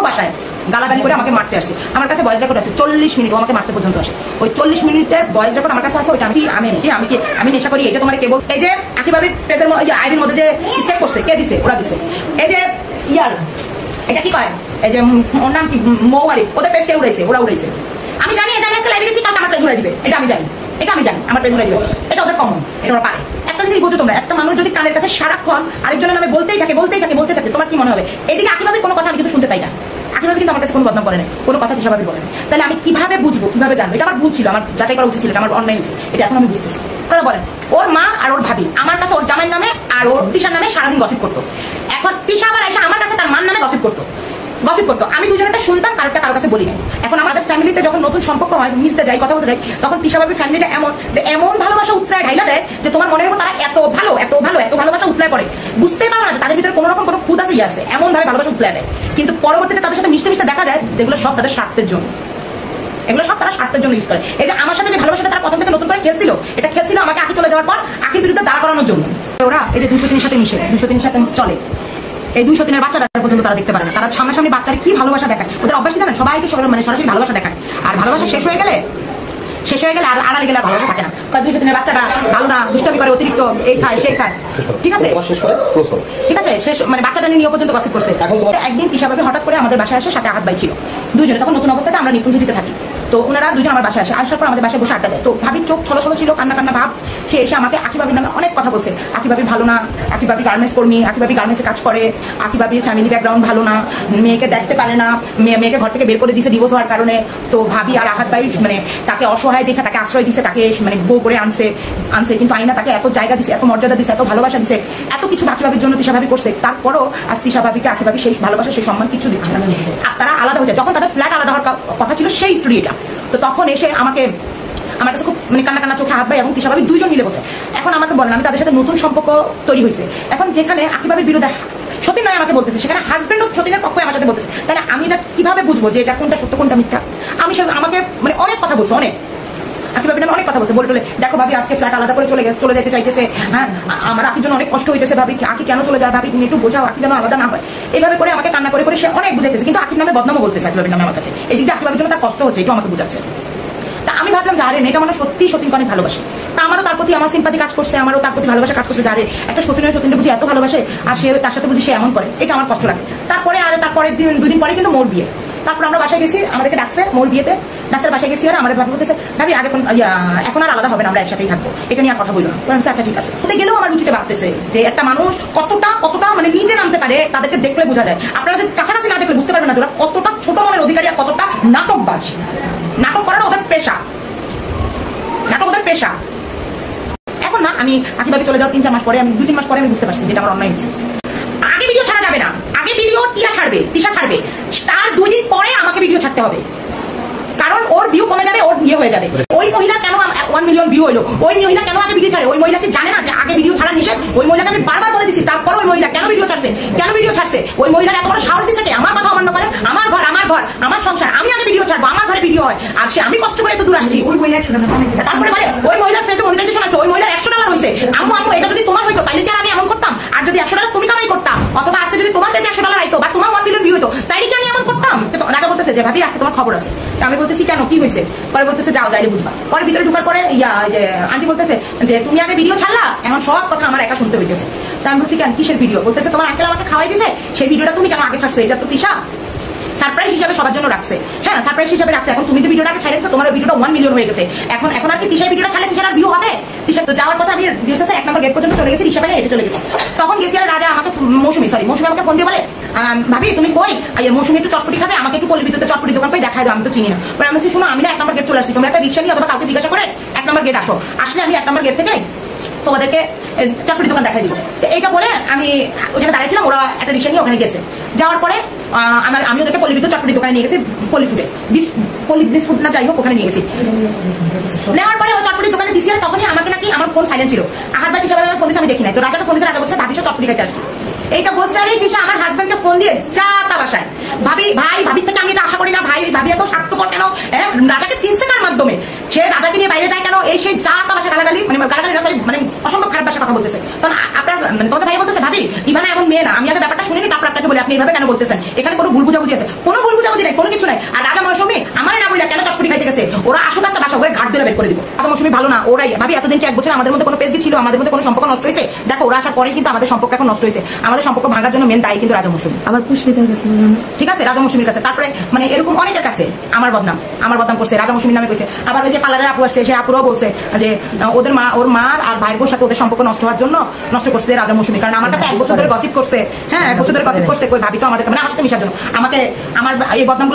ভাষায় গালাগালি করে আমাকে মারতে আসছে। আমার কাছে ভয়েস রেকর্ড আছে 40 মিনিট, ও আমাকে মারতে পর্যন্ত আসে। ওই 40 মিনিটের ভয়েস রেকর্ড আমার কাছে আছে। ওইটা আমি নেশা করি, এটা তোমার কে বল? এই যে আকিবাবির পেজের আইডির মধ্যে যে স্টেপ করছে, কে দিছে? ওরা দিছে। এই যে ইয়ার এটা কি কয়, এই যে ওর নাম কি, মৌয়ারি, ওদের পেজ কে উড়াইছে? ওরা উড়াইছে। আমি জানি আজকে লাইভে গেছি, কালকে আমার পেজ উড়াই দিবে, এটা আমি জানি, আমার পেজ উড়াই দিবে, এটা ওদের কমন, এটা ওরা পারে। একটা জিনিস বুঝো তোমরা, একটা মানুষ যদি কানের কাছে সারাক্ষণ আরেকজনের নামে বলতেই থাকে, তোমার কি মনে হবে? এদিকে আকিবাবির কোনো কথা আমি কিন্তু শুনতে পাই না। আকিবাবি কিন্তু আমার কাছে কোনো বদনাম করে না, কোনো কথা হিসাবে বলে না। তাহলে আমি কিভাবে বুঝবো, কিভাবে জানবো? এটা আমার ভুল ছিল, আমার যাচাই করা উচিত ছিল, এটা আমার অন্যায় হয়েছে, এটা এখন আমি বুঝতেছি। আপনারা বলেন, ওর মা আর ওর ভাবি আমার কাছে ওর জামাইয়ের নামে আর ওর তিশার নামে সারাদিন গসিপ করতো। এখন তিশা আবার এসে আমার কাছে তার মার নামে গসিপ করতো। আমি দুজনটা শুনতাম, কারোটা কারোর কাছে বলি না। এখন আমাদের ফ্যামিলিতে যখন নতুন সম্পর্ক হয়, মিলতে যাই, কথা বলতে যাই, তখন তিশা ভাবির ফ্যামিলিটা এমন ভালোবাসা উতলায় ঢাইলা দেয় যে তোমার মনে হবে তারা এত ভালোবাসা উতলায় পড়ে, বুঝতেই পারো না যে তাদের ভিতরে কোনো রকম কোনো খুদ আছে, এমন ভাবে ভালোবাসা উতলায় দেয়। কিন্তু পরবর্তীতে তাদের সাথে মিশতে দেখা যায় যেগুলো সব তাদের স্বার্থের জন্য, এগুলো সব তারা স্বার্থের জন্য ইউজ করে। এই যে আমার সাথে যে ভালোবাসাটা তারা প্রথম থেকে নতুন করে খেলছিল, এটা খেলছিল আমাকে আঁকি চলে যাওয়ার পর আঁকির বিরুদ্ধে দাঁড় করানোর জন্য। ওরা এই যে 203 সাথে মিশে, 203 সাথে চলে, এই 203 বাচ্চাটা পর্যন্ত তারা দেখতে পারে না। তারা সামনাসামনি বাচ্চারা কি ভালোবাসা দেখায়, ওদের অভ্যাস কি জানেন? সবাইকে সরাসরি ভালোবাসা দেখায়। আর ভালোবাসা শেষ হয়ে গেলে আর আড়ালে গেলে আর ভালোবাসা থাকে না। 203 বাচ্চাটা ভালো না, দুষ্টামি করে, অতিরিক্ত এই খায় সেই খায়, ঠিক আছে, শেষ বাচ্চাটা নিয়ে পর্যন্ত গসিপ করছে। একদিন তিশা ভাবি হঠাৎ করে আমাদের বাসায় আসে, সাথে আহাত ভাই ছিল দুইজনে। তখন নতুন অবস্থাতে আমরা নিপুঞ্জিতে থাকি, তো ওনারা দুজন আমার বাসায় আসে। আসার পর আমাদের বাসায় বসে আড্ডা দেয়। তো ভাবির চোখ ছলো ছিল, কান্না ভাব। সে এসে আমাকে আকিবাবির নামে অনেক কথা বলছে। আকিবাবি ভালো না, আকিবাবি গার্মেন্টস কর্মী, আকিবাবি গার্মেন্টসে কাজ করে, আকিবাবির ফ্যামিলি ব্যাকগ্রাউন্ড ভালো না, মেয়েকে দেখতে পারে না, মেয়েকে ঘর থেকে বের করে দিয়েছে ডিভোর্স হওয়ার কারণে। তো ভাবি আর আহাত ভাই তাকে অসহায় দেখে তাকে আশ্রয় দিছে, তাকে বউ করে আনছে। কিন্তু আইনা তাকে এত জায়গা দিছে, এত মর্যাদা দিছে, এত ভালোবাসা দিছে, এত কিছু আকিবাবির জন্য তিশা ভাবি করছে। তারপরও আজ তিশা ভাবিকে আকিবাবি সেই ভালোবাসা, সেই সম্মান কিছু দিচ্ছে না। তারা আলাদা হয়ে যায়, যখন তাদের ফ্ল্যাট আলাদা হওয়ার কথা ছিল সেই স্টোরি এটা। তো তখন এসে আমার কাছে খুব কান্না চোখে হাত ভাই এবং তিশা ভাবি দুইজন মিলে বসে। এখন আমাকে বলেন, আমি তাদের সাথে নতুন সম্পর্ক তৈরি হয়েছে। এখন যেখানে আকিবাবির বিরুদ্ধে সতীন নয় আমাকে বলতেছে, সেখানে হাজবেন্ড ও সতীনের পক্ষে আমার সাথে বলতেছে। তাহলে আমি এটা কিভাবে বুঝবো যে এটা কোনটা সত্য কোনটা মিথ্যা? আমাকে অনেক কথা বলছে, আকিবাবি নামে অনেক কথা বলছে, বলে দেখো ভাবি আজকে ফ্ল্যাট আলাদা করে চলে যেতে চাইতেছে, হ্যাঁ আমার আকির জন্য অনেক কষ্ট হইতেছে, ভাবি আকি কেন চলে যায়, ভাবি তুমি একটু বোঝাও, আকি যেন আলাদা না হয়। এইভাবে করে আমাকে কান্না করে সে অনেক বুঝাইতেছে। কিন্তু আকির নামে বদনামও বলতেছে আকিবাবির নামে আমার কাছে। এই দিক দিয়ে আকিবাবির জন্য তার কষ্ট হচ্ছে, একটু আমাকে বুঝাচ্ছে। তা আমি ভাবলাম যে আরে এটা মানে সত্যি অনেক ভালোবাসে। তা আমারও তার প্রতি আমার সিম্পাথি কাজ করছে, আমারও তার প্রতি ভালোবাসা কাজ করছে। যে আরে একটা সতীনটা বুঝি এত ভালোবাসে, আর সে তার সাথে বুঝি সে এমন করে, এটা আমার কষ্ট লাগে। তারপরে দুদিন পরে কিন্তু মোর বিয়ে। তারপর আমরা বাসায় গেছি, আমাদেরকে ডাকছে মোর বিয়েতে, ডাক্তার বাসায় গেছি। আর আমাদের ভাবি বলতেছে, ভাবি আগে এখন আর আলাদা হবে না, আমরা একসাথেই থাকবো, এটা নিয়ে আর কথা বলবো না। আচ্ছা ঠিক আছে। ওতে গেলেও আমার রুচিতে ভাবতেছে যে একটা মানুষ কতটা নিজে নামতে পারে, তাদেরকে দেখলে বোঝা যায়। আপনারা যদি কাছাকাছি না দেখলে বুঝতে পারবেন না কতটা ছোট মনের অধিকারী আর কতটা নাটকবাজ। নাটক করাটা ওদের পেশা, এখন না আমি আকিবাবি চলে যাও 3-4 মাস পরে, আমি 2-3 মাস পরে আমি বুঝতে পারছি যেটা আমার অন্যায় হয়েছে। আগে ভিডিও ছাড়া যাবে না, আগে ভিডিও তিশা ছাড়বে, তার 2 দিন পরে আমাকে ভিডিও ছাড়তে হবে, কারণ ওর ভিউ কমে যাবে, ওর ইয়ে হয়ে যাবে। ওই মহিলা কেন 1 মিলিয়ন ভিউ হইলো, ওই মহিলা কেন আগে ভিডিও ছাড়ে? ওই মহিলাকে জানে না যে আগে ভিডিও ছাড়া নিষেধ? ওই মহিলাকে আমি বারবার বলে দিচ্ছি, তারপর ওই মহিলা কেন ভিডিও ছাড়ছে? ওই মহিলার এত বড় সাহস দিচ্ছে কি আমার কথা অমান্য করে? আমার ঘর আমার সংসার, আমি আগে ভিডিও ছাড়বো, আমার ঘরে ভিডিও হয়, আর আমি কষ্ট করে এত দূর আসছি। ওই মহিলা তারপরে বলে ওই মহিলার ফেসে মনিটাইজেশন আছে, ওই মহিলার $100 হয়েছে। আম্মু এটা যদি তোমার হইতো তাহলে কি আমি এমন করতাম? আর যদি $100 তুমি কামাই করতাম, অথবা আজকে যদি তোমার কাছে $100 আইতো বা তোমার 1 মিলিয়ন ভিউ হইতো, তাইলে কি আমি এমন করতাম? রাজা বলতেছে যে ভাবি আজকে তোমার খবর আছে। আমি বলতেছি কেন, কি হয়েছে? পরে বলতেছে যাও যাইলে বুঝবা। পরে ভিতরে ঢুকার পরে যে আন্টি বলতেছে যে তুমি আগে ভিডিও ছাড়লা, এখন সব কথা আমার একা শুনতে হইতেছে। তা আমি বলছি কেন, কিসের ভিডিও? বলতেছে তোমার আঙ্কেল আমাকে খাওয়াই দিয়েছে, সেই ভিডিওটা তুমি কেন আগে ছাড়ছো? এটা তো তিশা সারপ্রাইজ হিসাবে সবার জন্য রাখছে। হ্যাঁ সারপ্রাইজ হিসাবে রাখছে। এখন তুমি যে ভিডিওটা আগে ছাড়ছো, তোমার ভিডিওটা 1 মিলিয়ন হয়ে গেছে। এখন আর কি তিশার ভিডিওটা ছাড়লে তিশার আর ভিউ হবে? তিশা তো যাওয়ার কথা, আমি 1 নম্বর গেট পর্যন্ত চলে গেছি, রিক্সা পেয়ে হেঁটে চলে গেছি। তখন গেছি আর রাজা আমাকে মৌসুমি আমাকে ফোন দিয়ে বলে, ভাবি তুমি কই? মৌসুমি একটু চটপটি খাবে, আমাকে একটু পল্লী বিদ্যুতের চটপটি দোকান পেয়ে দেখাই দাও, আমি তো চিনি না। পরে আমি শুনো আমি না 1 নম্বর গেট চলে আসছি, তোমরা একটা রিক্সা নিয়ে অথবা কাউকে জিজ্ঞাসা করে 1 নম্বর গেট আসলে আমি 1 নম্বর গেট থেকে তোমাদেরকে চটপটি দোকান দেখাই দিব। এইটা বলে আমি ওখানে দাঁড়িয়েছিলাম, ওরা একটা রিক্সা নিয়ে ওখানে গেছে। যাওয়ার পরে আমি ওদেরকে পল্লী বিদ্যুৎ চটপটি দোকানে নিয়ে গেছি, পল্লী বিস্কুট না যাই হোক ওখানে নিয়ে গেছি। নেওয়ার পরে ওই চটপটি দোকানে দিছি, আর তখনই আমাকে নাকি আমার ফোন সাইলেন্ট ছিল। আহাত ভাই তিশা ফোন দিচ্ছে আমি দেখি নাই। তো রাজাকে ফোন দিচ্ছে, রাজা বলছে ভাবিসও চটপটি খাইতে আসছি। এইটা বলছে আর তিশা আমার হাজবেন্ডকে ফোন দিয়ে যা তা বাসায়, ভাবির থেকে আমি এটা আশা করি না, ভাবি এত স্বার্থপর কেন? রাজাকে চিনছে কার মাধ্যমে? সে রাজাকে নিয়ে বাইরে যায় কেন? এই সেই যা তা বাসায় গালাগালি, গালাগালি অসম্ভব খারাপ ভাষা কথা বলতেছে। তখন আপনার মানে তোমাদের ভাই বলতেছে ভাবি ইভানা এমন মেয়ে না, আমি আগে ব্যাপারটা শুনিনি তারপর আপনাকে বলি আপনি এইভাবে কেন বলতেছেন, এখানে কোনো ভুল বুঝাবুঝি আছে? কোনো ভুল বুঝাবুঝি নাই, কোনো কিছু নাই। আর রাজা মৌসুমী আমার না বইলা কেন চটপটি খাইতে গেছে, ওরা আসুক আসতে বাসা ওই ঘাট ধরে বের করে দিব। রাজা মৌসুমী ভালো না, ওরাই ভাবি এতদিন কি 1 বছর আমাদের মধ্যে কোনো পেজ ছিল, আমাদের মধ্যে কোনো সম্পর্ক নষ্ট হয়েছে? দেখো ওরা আসার পরেই কিন্তু আমাদের সম্পর্ক এখন নষ্ট হয়েছে। আমাদের সম্পর্ক ভাঙার জন্য মেন দায়ী কিন্তু রাজা মৌসুমী। আবার পুষ্পিতার কাছে ঠিক আছে, রাজা মৌসুমীর কাছে, তারপরে মানে এরকম অনেকের কাছে আমার বদনাম করছে, রাজা মৌসুমীর নামে কইছে। আবার ওই যে পার্লারের আপু আসছে, সে আপুরাও বলছে যে ওদের মা ওর মার আর ভাইয়ের সাথে ওদের সম্পর্ক নষ্ট হওয়ার জন্য নষ্ট করছে রাজা মৌসুমী। কারণ আমার কাছে 1 বছর ধরে গসিপ করছে, হ্যাঁ 1 বছর ধরে গসিপ করছে, কই ভাবি তো আমাদের মানে আমার সাথে মিশার জন্য আমাকে আমার এই বদনাম